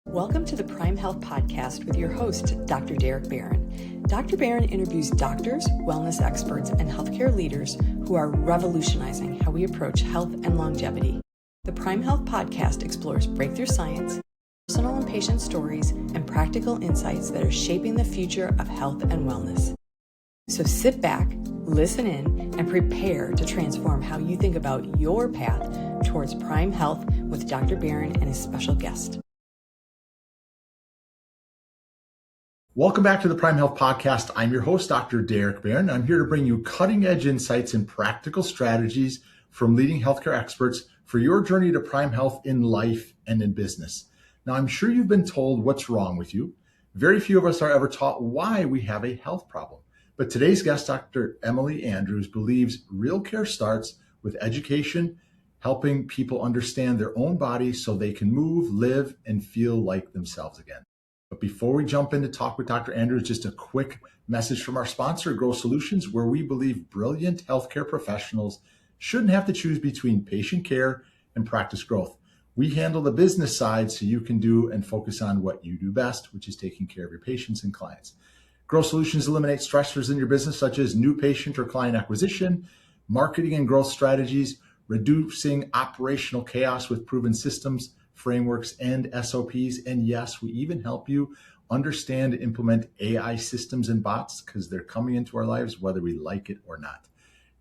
Welcome to the Prime Health Podcast with your host, Dr. Derek Barron with your host, Dr. Derek Barron. Dr. Barron interviews doctors, wellness experts, and healthcare leaders who are revolutionizing how we approach health and longevity. The Prime Health Podcast explores breakthrough science, personal and patient stories, and practical insights that are shaping the future of health and wellness. So sit back, listen in, and prepare to transform how you think about your path towards Prime Health with Dr. Barron and his special guest. Welcome back to the Prime Health Podcast. I'm your host, Dr. Derek Barron. I'm here to bring you cutting-edge insights and practical strategies from leading healthcare experts for your journey to Prime Health in life and in business. Now, I'm sure you've been told what's wrong with you. Very few of us are ever taught why we have a health problem. But today's guest, Dr. Emily Andrews, believes real care starts with education, helping people understand their own bodies so they can move, live, and feel like themselves again. But before we jump in to talk with Dr. Andrews, just a quick message from our sponsor, Grow Solutions, where we believe brilliant healthcare professionals shouldn't have to choose between patient care and practice growth. We handle the business side so you can do and focus on what you do best, which is taking care of your patients and clients. Grow Solutions eliminate stressors in your business, such as new patient or client acquisition, marketing and growth strategies, reducing operational chaos with proven systems, frameworks, and SOPs. And yes, we even help you understand and implement AI systems and bots because they're coming into our lives, whether we like it or not.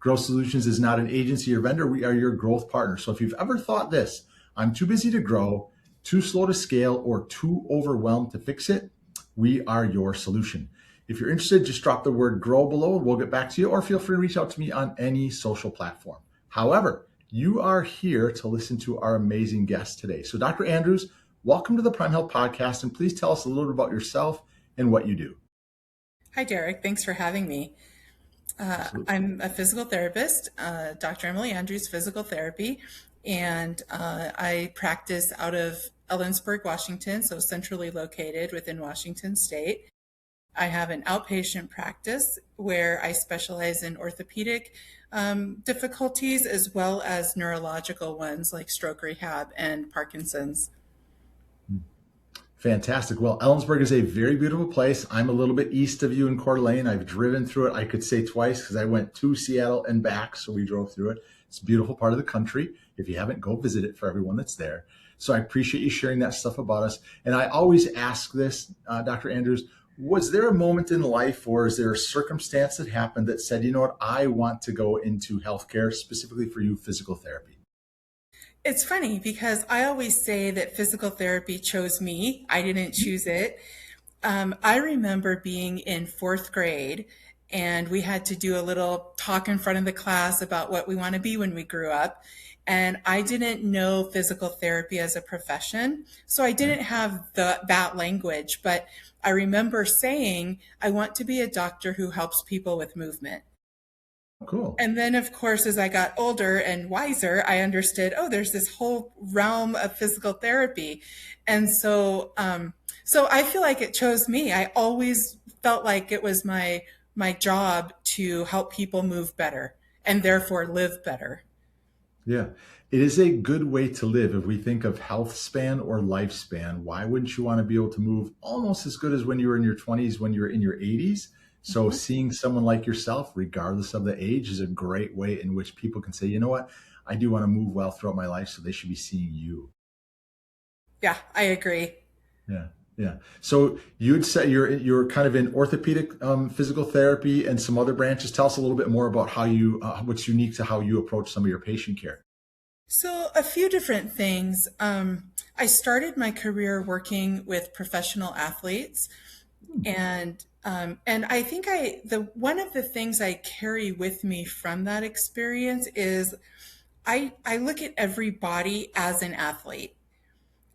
Grow Solutions is not an agency or vendor. We are your growth partner. So if you've ever thought this, I'm too busy to grow, too slow to scale, or too overwhelmed to fix it, we are your solution. If you're interested, just drop the word grow below. We'll get back to you, or feel free to reach out to me on any social platform. However, you are here to listen to our amazing guest today. So Dr. Andrews, welcome to the Prime Health Podcast, and please tell us a little bit about yourself and what you do. Hi, Derek. Thanks for having me. I'm a physical therapist, Dr. Emily Andrews Physical Therapy, and I practice out of Ellensburg, Washington, so centrally located within Washington State. I have an outpatient practice where I specialize in orthopedic difficulties as well as neurological ones like stroke rehab and Parkinson's. Fantastic. Well, Ellensburg is a very beautiful place. I'm a little bit east of you in Coeur d'Alene. I've driven through it, I could say twice, because I went to Seattle and back, so we drove through it. It's a beautiful part of the country. If you haven't, go visit it for everyone that's there. So I appreciate you sharing that stuff about us. And I always ask this, Dr. Andrews, was there a moment in life, or is there a circumstance that happened that said, you know what, I want to go into healthcare, specifically for you, physical therapy? It's funny because I always say that physical therapy chose me. I didn't choose it. I remember being in fourth grade and we had to do a little talk in front of the class about what we want to be when we grew up. And I didn't know physical therapy as a profession, so I didn't have that language. But I remember saying, I want to be a doctor who helps people with movement. Cool. And then, of course, as I got older and wiser, I understood, oh, there's this whole realm of physical therapy. And so I feel like it chose me. I always felt like it was my job to help people move better and therefore live better. Yeah, it is a good way to live. If we think of health span or lifespan, why wouldn't you want to be able to move almost as good as when you were in your 20s, when you were in your 80s? So seeing someone like yourself, regardless of the age, is a great way in which people can say, you know what, I do want to move well throughout my life, so they should be seeing you. Yeah, I agree. Yeah. So you'd say you're kind of in orthopedic physical therapy and some other branches. Tell us a little bit more about how you what's unique to how you approach some of your patient care. So a few different things. I started my career working with professional athletes, and I think one of the things I carry with me from that experience is I look at every body as an athlete.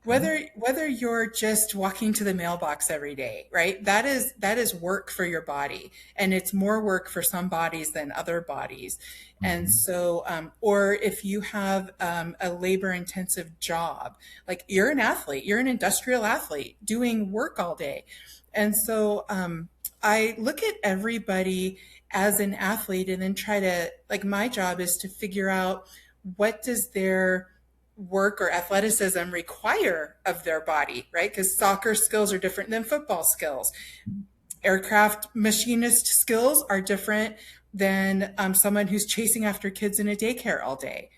Whether you're just walking to the mailbox every day, right? That is work for your body, and it's more work for some bodies than other bodies. And so, or if you have a labor-intensive job, like you're an athlete, you're an industrial athlete doing work all day. And so I look at everybody as an athlete and then try to, like, my job is to figure out what does their work or athleticism require of their body, right? Because soccer skills are different than football skills. Aircraft machinist skills are different than someone who's chasing after kids in a daycare all day.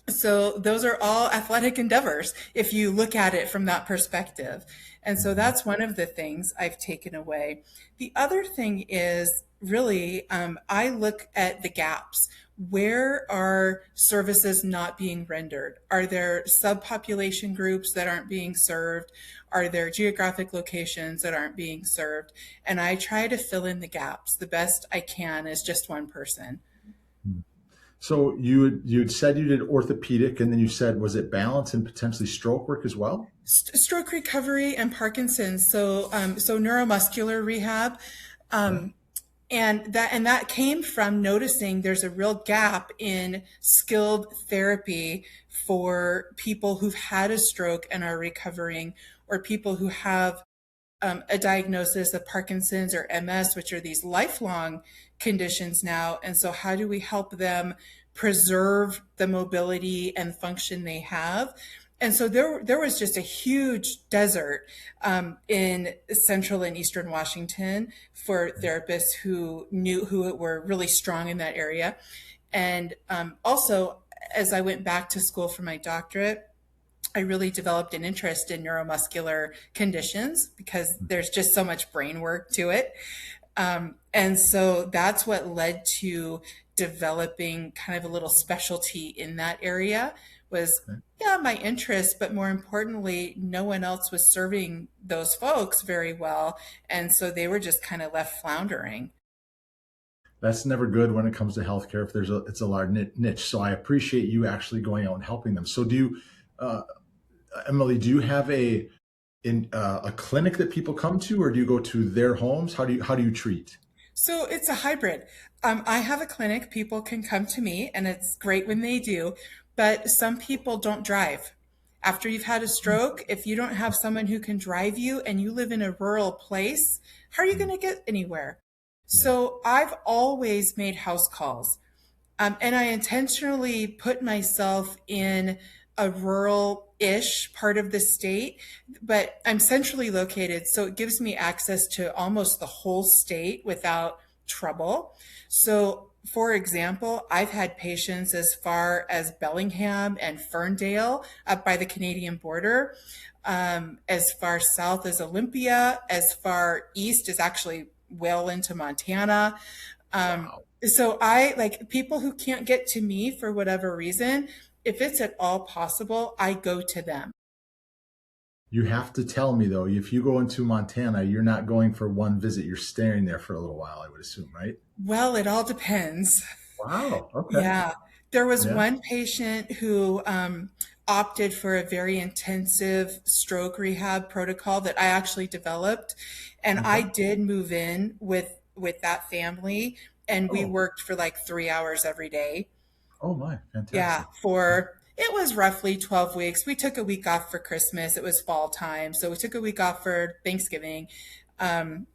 So those are all athletic endeavors if you look at it from that perspective. And so that's one of the things I've taken away. The other thing is really, I look at the gaps. Where are services not being rendered? Are there subpopulation groups that aren't being served? Are there geographic locations that aren't being served? And I try to fill in the gaps the best I can as just one person. So you'd said you did orthopedic, and then you said, was it balance and potentially stroke work as well? Stroke recovery and Parkinson's. So neuromuscular rehab. Okay. And that came from noticing there's a real gap in skilled therapy for people who've had a stroke and are recovering, or people who have a diagnosis of Parkinson's or MS, which are these lifelong conditions now. And so, how do we help them preserve the mobility and function they have? And so there was just a huge desert in central and eastern Washington for therapists who were really strong in that area. And also, as I went back to school for my doctorate, I really developed an interest in neuromuscular conditions because there's just so much brain work to it. And so that's what led to developing kind of a little specialty in that area was, Okay. yeah, my interest, but more importantly, no one else was serving those folks very well. And so they were just kind of left floundering. That's never good when it comes to healthcare if it's a large niche. So I appreciate you actually going out and helping them. So uh, Emily, do you have a clinic that people come to, or do you go to their homes? How do you treat? So it's a hybrid. I have a clinic. People can come to me, and it's great when they do. But some people don't drive. After you've had a stroke, if you don't have someone who can drive you and you live in a rural place, how are you going to get anywhere? Yeah. So I've always made house calls. And I intentionally put myself in a rural-ish part of the state, but I'm centrally located, so it gives me access to almost the whole state without trouble. So, for example, I've had patients as far as Bellingham and Ferndale up by the Canadian border, as far south as Olympia, as far east as actually well into Montana. Um, Wow. so I like people who can't get to me for whatever reason. If it's at all possible, I go to them. You have to tell me though, if you go into Montana, you're not going for one visit. You're staying there for a little while, I would assume, right? Well, it all depends. Wow. Okay. Yeah. There was Yeah. one patient who opted for a very intensive stroke rehab protocol that I actually developed. And I Okay. did move in with that family, and we Oh. worked for like 3 hours every day. Oh my. Yeah, Fantastic. for it was roughly 12 weeks. We took a week off for Christmas. It was fall time. So we took a week off for Thanksgiving. Um,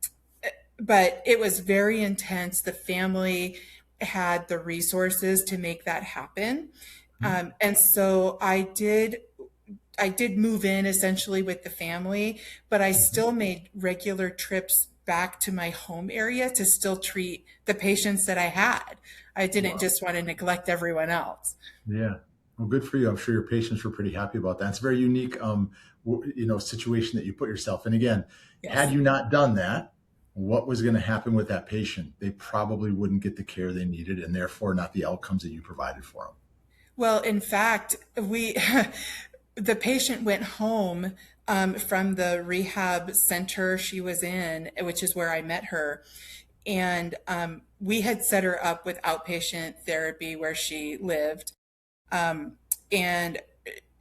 but it was very intense. The family had the resources to make that happen. Hmm. And so I did move in essentially with the family, but I Mhm. still made regular trips back to my home area to still treat the patients that I had. I didn't Wow. just want to neglect everyone else. Yeah. Well, good for you. I'm sure your patients were pretty happy about that. It's a very unique, situation that you put yourself in. Again, had Yes. you not done that, what was going to happen with that patient? They probably wouldn't get the care they needed, and therefore not the outcomes that you provided for them. Well, in fact, the patient went home from the rehab center she was in, which is where I met her. And we had set her up with outpatient therapy where she lived. And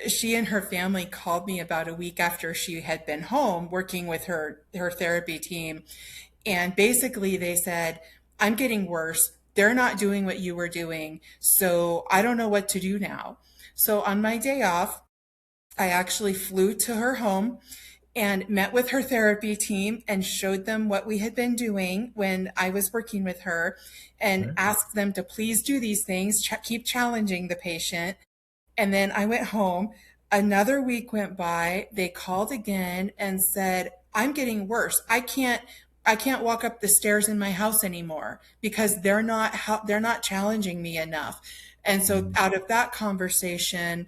she and her family called me about a week after she had been home working with her therapy team. And basically they said, I'm getting worse. They're not doing what you were doing. So I don't know what to do now. So on my day off, I actually flew to her home and met with her therapy team and showed them what we had been doing when I was working with her and Okay. asked them to please do these things, keep challenging the patient. And then I went home. Another week went by. They called again and said, I'm getting worse. I can't walk up the stairs in my house anymore because they're not challenging me enough. And so Mhm. out of that conversation,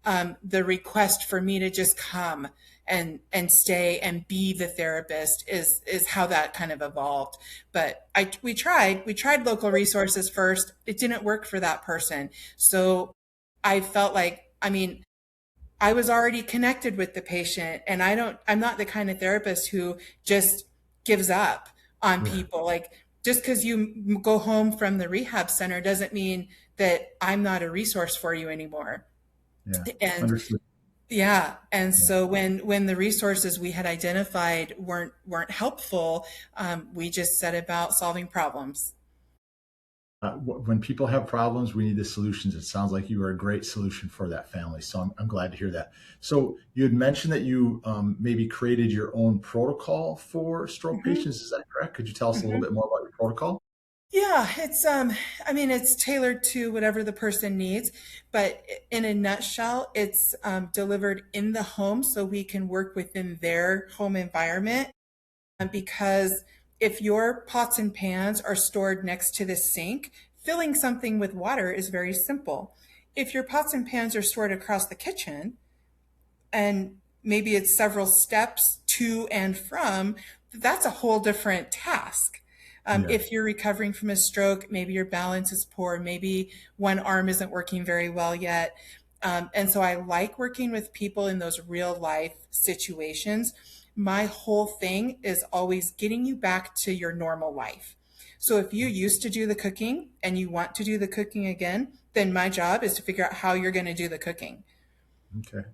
the request for me to just come and stay and be the therapist is how that kind of evolved. But we tried local resources first. It didn't work for that person. So I felt like, I mean, I was already connected with the patient, and I'm not the kind of therapist who just gives up on Yeah. people. Like, just because you go home from the rehab center doesn't mean that I'm not a resource for you anymore. Yeah. And Understood. yeah, and Yeah. so when the resources we had identified weren't helpful, we just set about solving problems. When people have problems, we need the solutions. It sounds like you are a great solution for that family. So I'm glad to hear that. So you had mentioned that you maybe created your own protocol for stroke Mhm, patients. Is that correct? Could you tell us a little mhm. bit more about your protocol? Yeah, I mean, it's tailored to whatever the person needs, but in a nutshell, it's delivered in the home so we can work within their home environment. Because if your pots and pans are stored next to the sink, filling something with water is very simple. If your pots and pans are stored across the kitchen, and maybe it's several steps to and from, that's a whole different task. Yeah. If you're recovering from a stroke, maybe your balance is poor, maybe one arm isn't working very well yet. And so I like working with people in those real life situations. My whole thing is always getting you back to your normal life. So if you used to do the cooking and you want to do the cooking again, then my job is to figure out how you're going to do the cooking Okay.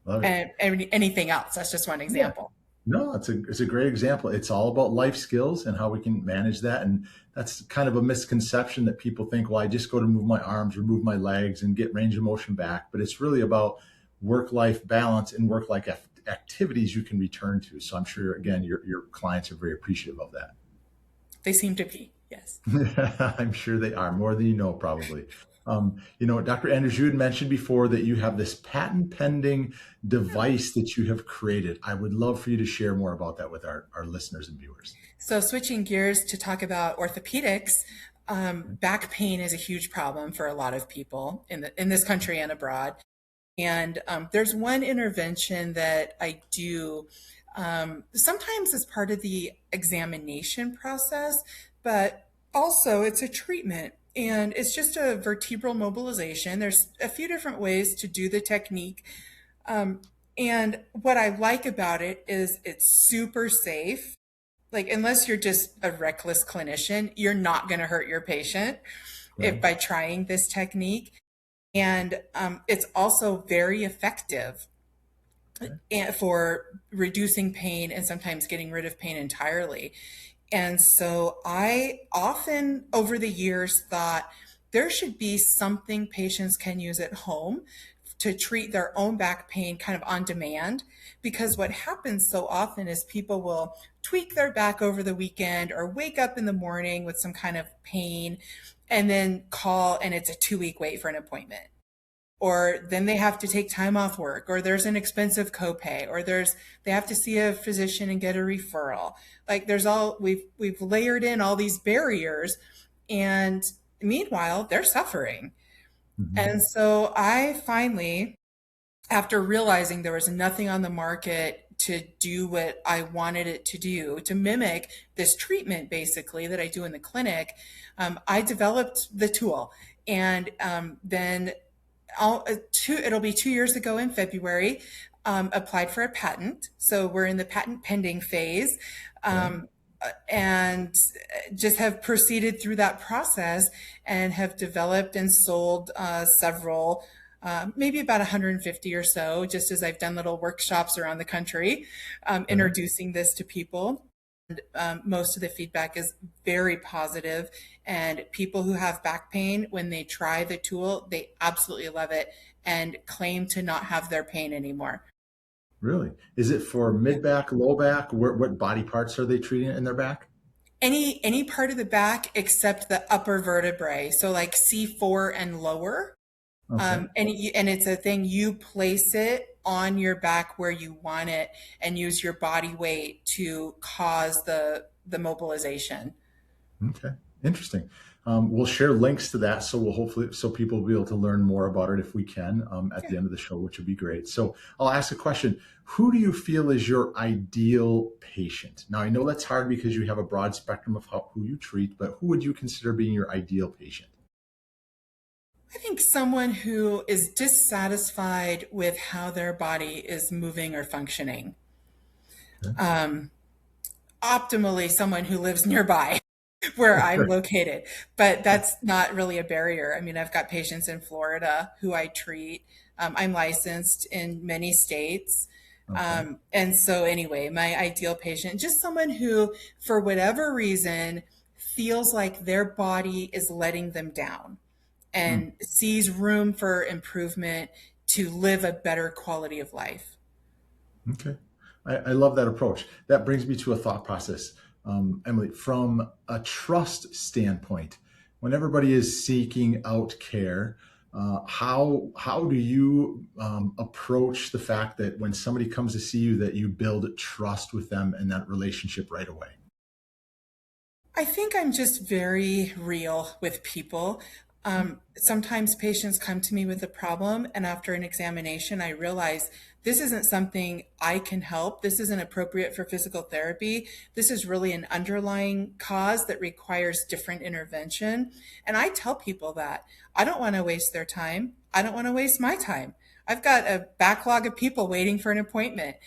Love it. and anything else. That's just one Yeah. example. No, it's a great example. It's all about life skills and how we can manage that. And that's kind of a misconception that people think, well, I just go to move my arms or move my legs and get range of motion back. But it's really about work-life balance and work-life activities you can return to. So I'm sure, again, your clients are very appreciative of that. They seem to be, yes. I'm sure they are more than you know, probably. Dr. Andrews, you had mentioned before that you have this patent pending device that you have created. I would love for you to share more about that with our listeners and viewers. So switching gears to talk about orthopedics, back pain is a huge problem for a lot of people in this country and abroad. And there's one intervention that I do sometimes as part of the examination process, but also it's a treatment. And it's just a vertebral mobilization. There's a few different ways to do the technique. Um, and what I like about it is it's super safe. Like, unless you're just a reckless clinician, you're not going to hurt your patient if Right. by trying this technique. And it's also very effective Okay. for reducing pain and sometimes getting rid of pain entirely. And so I often over the years thought there should be something patients can use at home to treat their own back pain kind of on demand. Because what happens so often is people will tweak their back over the weekend or wake up in the morning with some kind of pain and then call, and it's a 2 week wait for an appointment, or then they have to take time off work, or there's an expensive copay, or they have to see a physician and get a referral. Like, we've layered in all these barriers, and meanwhile they're suffering. Mhm. And so I finally, after realizing there was nothing on the market to do what I wanted it to do, to mimic this treatment basically that I do in the clinic, I developed the tool. And then it'll be 2 years ago in February, applied for a patent. So we're in the patent pending phase. Okay. And just have proceeded through that process and have developed and sold several, maybe about 150 or so, just as I've done little workshops around the country, Okay. introducing this to people. Most of the feedback is very positive, and people who have back pain, when they try the tool, they absolutely love it and claim to not have their pain anymore. Really? Is it for mid back, low back? What body parts are they treating in their back? Any part of the back except the upper vertebrae, so like C4 and lower. Okay. And it's a thing you place it on your back where you want it and use your body weight to cause the mobilization. Okay, interesting. We'll share links to that, so we'll hopefully so people will be able to learn more about it if we can at Yeah. the end of the show, which would be great. So I'll ask a question: who do you feel is your ideal patient? Now I know that's hard because you have a broad spectrum of who you treat, but who would you consider being your ideal patient? I think someone who is dissatisfied with how their body is moving or functioning. Okay. Optimally, someone who lives nearby where I'm Sure. located, but that's not really a barrier. I mean, I've got patients in Florida who I treat. I'm licensed in many states. Okay. And so, anyway, my ideal patient, just someone who, for whatever reason, feels like their body is letting them down Hmm. and sees room for improvement to live a better quality of life. Okay. I love that approach. That brings me to a thought process. Emily, from a trust standpoint, when everybody is seeking out care, how do you approach the fact that when somebody comes to see you, that you build trust with them and that relationship right away? I think I'm just very real with people. Sometimes patients come to me with a problem, and after an examination, I realize this isn't something I can help. This isn't appropriate for physical therapy. This is really an underlying cause that requires different intervention. And I tell people that I don't want to waste their time. I don't want to waste my time. I've got a backlog of people waiting for an appointment.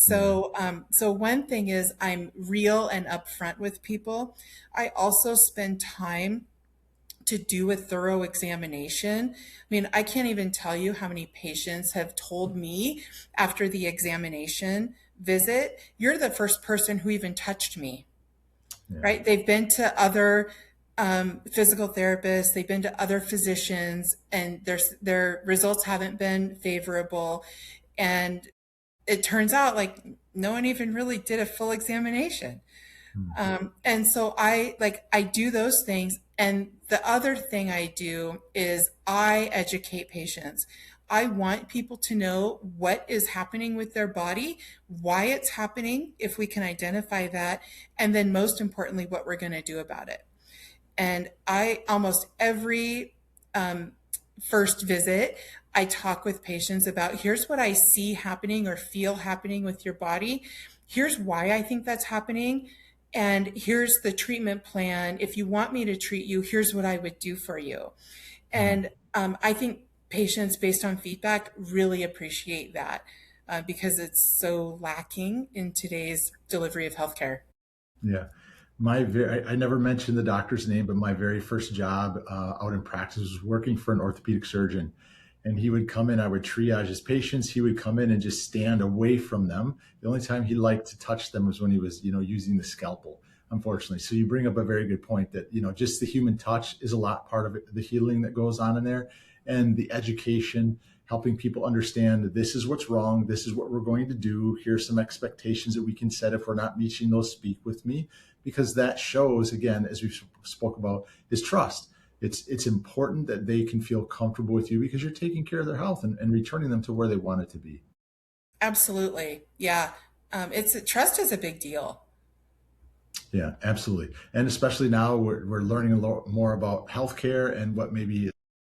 Yeah. So one thing is I'm real and upfront with people. I also spend time to do a thorough examination. I mean, I can't even tell you how many patients have told me after the examination visit, you're the first person who even touched me, Yeah. right? They've been to other physical therapists, they've been to other physicians, and their results haven't been favorable. And it turns out like no one even really did a full examination. Hmm. And so I do those things. And the other thing I do is I educate patients. I want people to know what is happening with their body, why it's happening, if we can identify that, and then most importantly, what we're going to do about it. And I almost every um, first visit, I talk with patients about here's what I see happening or feel happening with your body. Here's why I think that's happening. And here's the treatment plan. If you want me to treat you, here's what I would do for you. Hmm. And I think patients, based on feedback, really appreciate that because it's so lacking in today's delivery of healthcare. Yeah. I never mentioned the doctor's name, but my very first job out in practice was working for an orthopedic surgeon. And he would come in, I would triage his patients. He would come in and just stand away from them. The only time he liked to touch them was when he was, using the scalpel, unfortunately. So you bring up a very good point that, just the human touch is a lot part of it, the healing that goes on in there and the education, helping people understand that this is what's wrong. This is what we're going to do. Here's some expectations that we can set. If we're not meeting those, speak with me, because that shows, again, as we spoke about, is trust. It's important that they can feel comfortable with you because you're taking care of their health and returning them to where they want it to be. Absolutely. Yeah. It's trust is a big deal. Yeah, absolutely. And especially now we're learning a lot more about healthcare and what maybe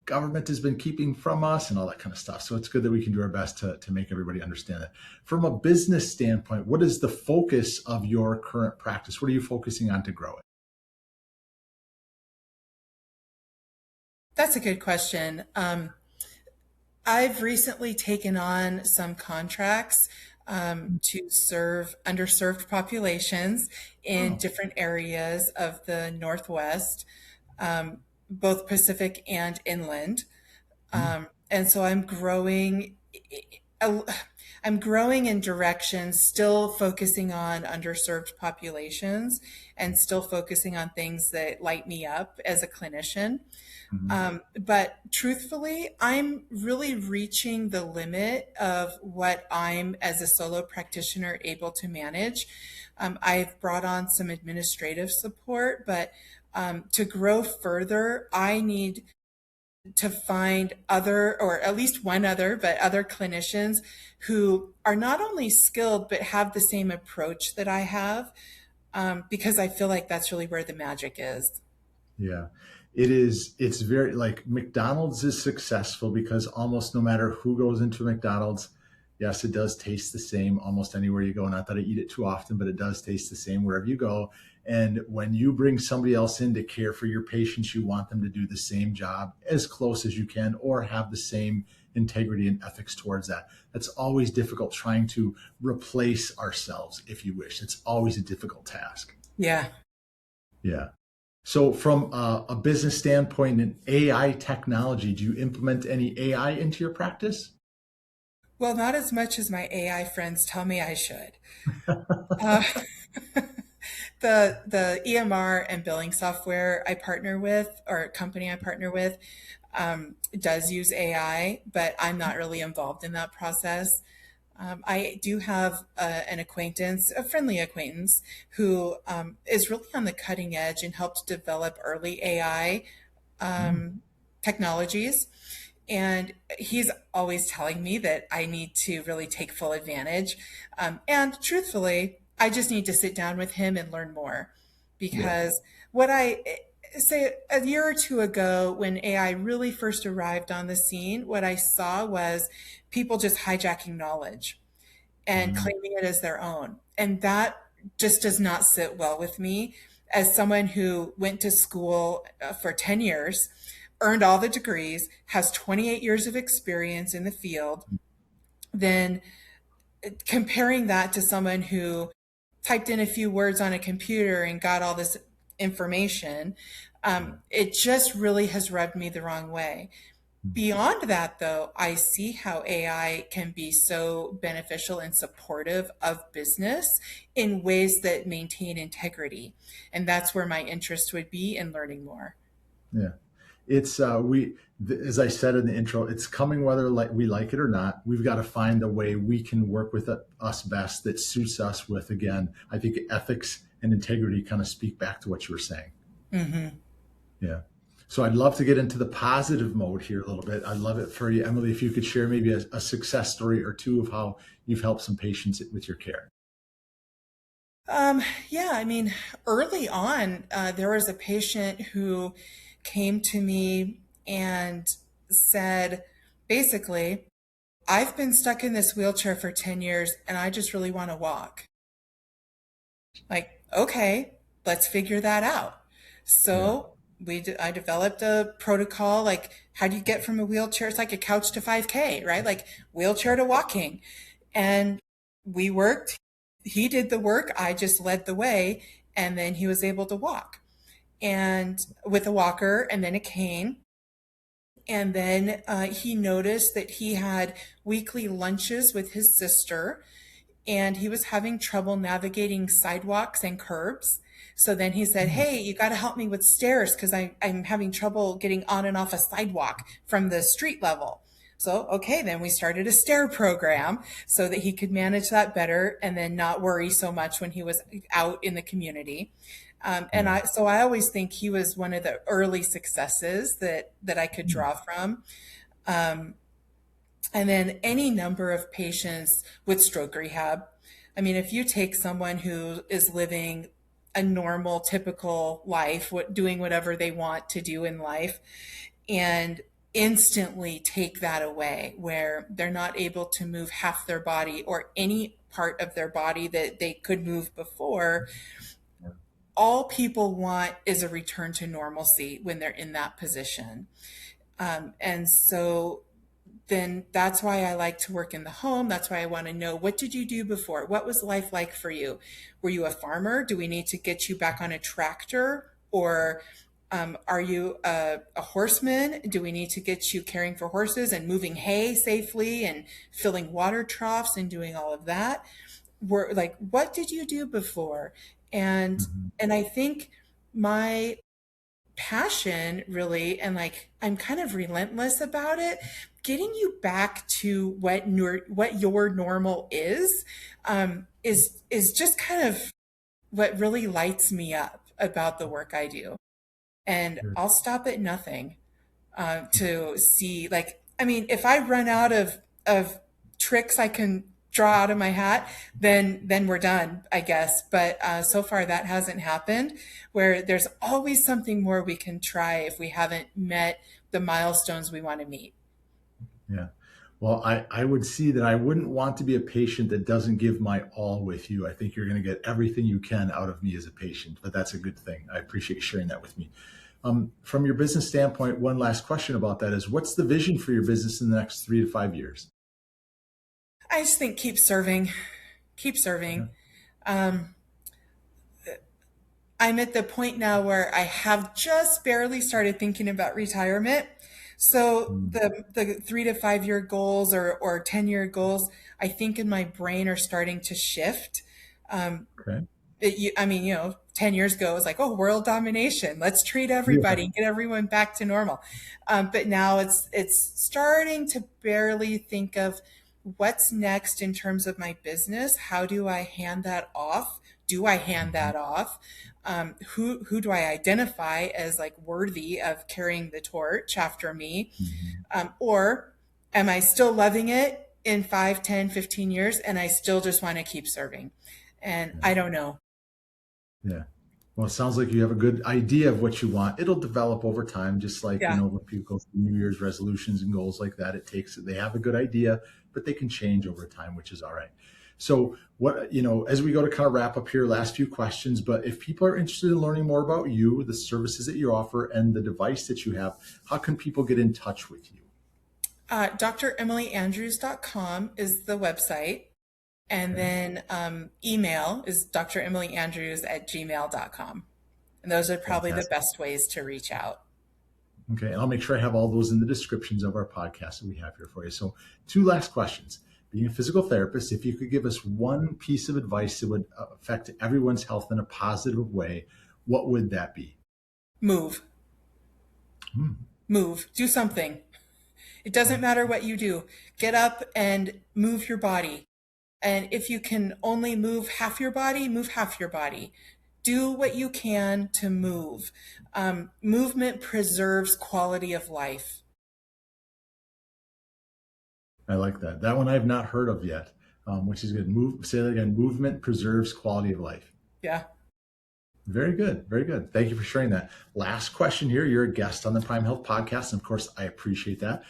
government has been keeping from us and all that kind of stuff. So it's good that we can do our best to make everybody understand that. From a business standpoint, what is the focus of your current practice? What are you focusing on to grow it? That's a good question. I've recently taken on some contracts to serve underserved populations in Oh, different areas of the Northwest, both Pacific and inland. mm, And so I'm growing in directions, still focusing on underserved populations and still focusing on things that light me up as a clinician. mhm, But truthfully, I'm really reaching the limit of what I'm as a solo practitioner able to manage. I've brought on some administrative support, but to grow further, I need to find other, or at least one other, but other clinicians who are not only skilled, but have the same approach that I have, because I feel like that's really where the magic is. Yeah, it is. It's very like McDonald's is successful because almost no matter who goes into McDonald's, yes, it does taste the same almost anywhere you go. Not that I eat it too often, but it does taste the same wherever you go. And when you bring somebody else in to care for your patients, you want them to do the same job as close as you can or have the same integrity and ethics towards that. That's always difficult trying to replace ourselves, if you wish. It's always a difficult task. Yeah. Yeah. So, from a business standpoint and AI technology, do you implement any AI into your practice? Well, not as much as my AI friends tell me I should. Uh, the EMR and billing software I partner with, or company I partner with, does use AI, but I'm not really involved in that process. I do have an acquaintance, a friendly acquaintance, who is really on the cutting edge and helped develop early AI Mm, technologies. And he's always telling me that I need to really take full advantage. And truthfully, I just need to sit down with him and learn more. yeah. Because what I say a year or two ago, when AI really first arrived on the scene, what I saw was people just hijacking knowledge and Mm, claiming it as their own. And that just does not sit well with me as someone who went to school for 10 years, earned all the degrees, has 28 years of experience in the field. Then comparing that to someone who typed in a few words on a computer and got all this information, yeah. it just really has rubbed me the wrong way. Beyond that, though, I see how AI can be so beneficial and supportive of business in ways that maintain integrity. And that's where my interest would be in learning more. Yeah. It's as I said in the intro, it's coming whether we like it or not. We've got to find a way we can work with us best that suits us with, again, I think ethics and integrity kind of speak back to what you were saying. Hmm. Yeah. So I'd love to get into the positive mode here a little bit. I'd love it for you, Emily, if you could share maybe a success story or two of how you've helped some patients with your care. Yeah, I mean, early on, there was a patient who came to me and said, basically, I've been stuck in this wheelchair for 10 years and I just really want to walk. Like, okay, let's figure that out. Yeah. So I developed a protocol, like how do you get from a wheelchair? It's like a couch to 5K, right? Like wheelchair to walking. And we worked. He did the work. I just led the way. And then he was able to walk and with a walker and then a cane. And then he noticed that he had weekly lunches with his sister and he was having trouble navigating sidewalks and curbs. So then he said, Mm, hey, you got to help me with stairs because I'm having trouble getting on and off a sidewalk from the street level. So, okay, then we started a stair program so that he could manage that better and then not worry so much when he was out in the community. And yeah. I always think he was one of the early successes that I could Mm, draw from. Um, and then any number of patients with stroke rehab. I mean, if you take someone who is living a normal, typical life, doing whatever they want to do in life, and instantly take that away, where they're not able to move half their body or any part of their body that they could move before, yeah. all people want is a return to normalcy when they're in that position. And so then that's why I like to work in the home. That's why I want to know, what did you do before? What was life like for you? Were you a farmer? Do we need to get you back on a tractor? Or are you a horseman? Do we need to get you caring for horses and moving hay safely and filling water troughs and doing all of that? Like, what did you do before? And Mhm. and I think my passion really, and like I'm kind of relentless about it, getting you back to what your normal is just kind of what really lights me up about the work I do. And Good. I'll stop at nothing. to see, like, I mean, if I run out of tricks I can draw out of my hat, then we're done, I guess. But so far that hasn't happened, where there's always something more we can try if we haven't met the milestones we want to meet. Yeah. Well, I would see that I wouldn't want to be a patient that doesn't give my all with you. I think you're going to get everything you can out of me as a patient, but that's a good thing. I appreciate you sharing that with me. From your business standpoint, one last question about that is, what's the vision for your business in the next 3 to 5 years? I just think keep serving, keep Yeah. serving. Um, I'm at the point now where I have just barely started thinking about retirement. So Mm, the 3 to 5 year goals or 10-year goals, I think in my brain are starting to shift. Um, okay. I mean, 10 years ago, it was like, oh, world domination. Let's treat Yeah. everybody, get everyone back to normal. But now it's starting to barely think of what's next in terms of my business. How do I hand that off? Do I hand Mhm, that off? Who do I identify as like worthy of carrying the torch after me? mhm. Or am I still loving it in 5, 10, 15 years and I still just want to keep serving? And Yeah. I don't know. Yeah. Well, it sounds like you have a good idea of what you want. It'll develop over time, just like, Yeah. when people go through New Year's resolutions and goals like that, they have a good idea, but they can change over time, which is all right. So as we go to kind of wrap up here, last few questions, but if people are interested in learning more about you, the services that you offer and the device that you have, how can people get in touch with you? DrEmilyAndrews.com is the website. And Okay. then email is dremilyandrews@gmail.com. And those are probably the Fantastic. best ways to reach out. Okay, and I'll make sure I have all those in the descriptions of our podcast that we have here for you. So, two last questions. Being a physical therapist, if you could give us one piece of advice that would affect everyone's health in a positive way, what would that be? Move, Hmm. move, do something. It doesn't matter what you do. Get up and move your body. And if you can only move half your body, move half your body. Do what you can to move. Movement preserves quality of life. I like that. That one I've not heard of yet, which is good. Say that again. Movement preserves quality of life. Yeah. Very good. Very good. Thank you for sharing that. Last question here. You're a guest on the Prime Health podcast. And of course, I appreciate that.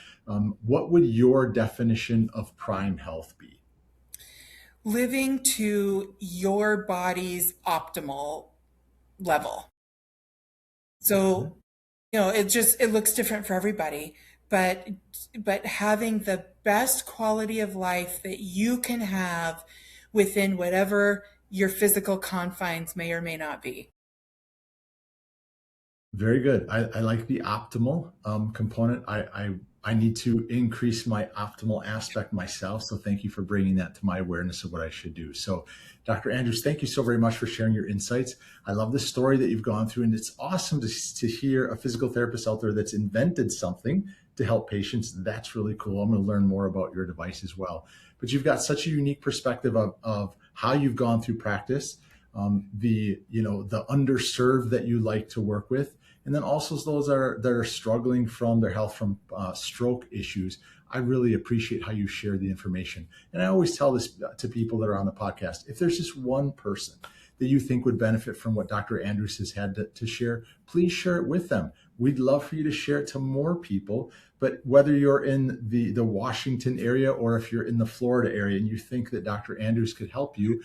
What would your definition of Prime Health be? Living to your body's optimal level. Okay. So, it looks different for everybody, but having the best quality of life that you can have within whatever your physical confines may or may not be. Very good. I like the optimal component. I need to increase my optimal aspect myself. So thank you for bringing that to my awareness of what I should do. So, Dr. Andrews, thank you so very much for sharing your insights. I love the story that you've gone through, and it's awesome to hear a physical therapist out there that's invented something to help patients. That's really cool. I'm going to learn more about your device as well. But you've got such a unique perspective of how you've gone through practice, the underserved that you like to work with, and then also those that are struggling from their health from stroke issues. I really appreciate how you share the information. And I always tell this to people that are on the podcast. If there's just one person that you think would benefit from what Dr. Andrews has had to share, please share it with them. We'd love for you to share it to more people. But whether you're in the Washington area or if you're in the Florida area and you think that Dr. Andrews could help you,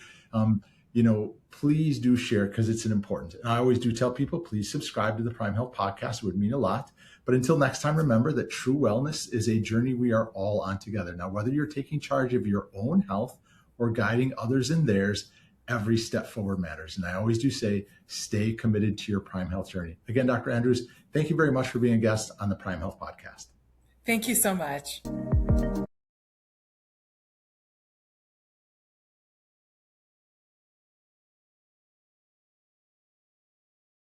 please do share because it's an important. And I always do tell people, please subscribe to the Prime Health podcast. It would mean a lot. But until next time, remember that true wellness is a journey we are all on together. Now, whether you're taking charge of your own health or guiding others in theirs, every step forward matters. And I always do say, stay committed to your Prime Health journey. Again, Dr. Andrews, thank you very much for being a guest on the Prime Health podcast. Thank you so much.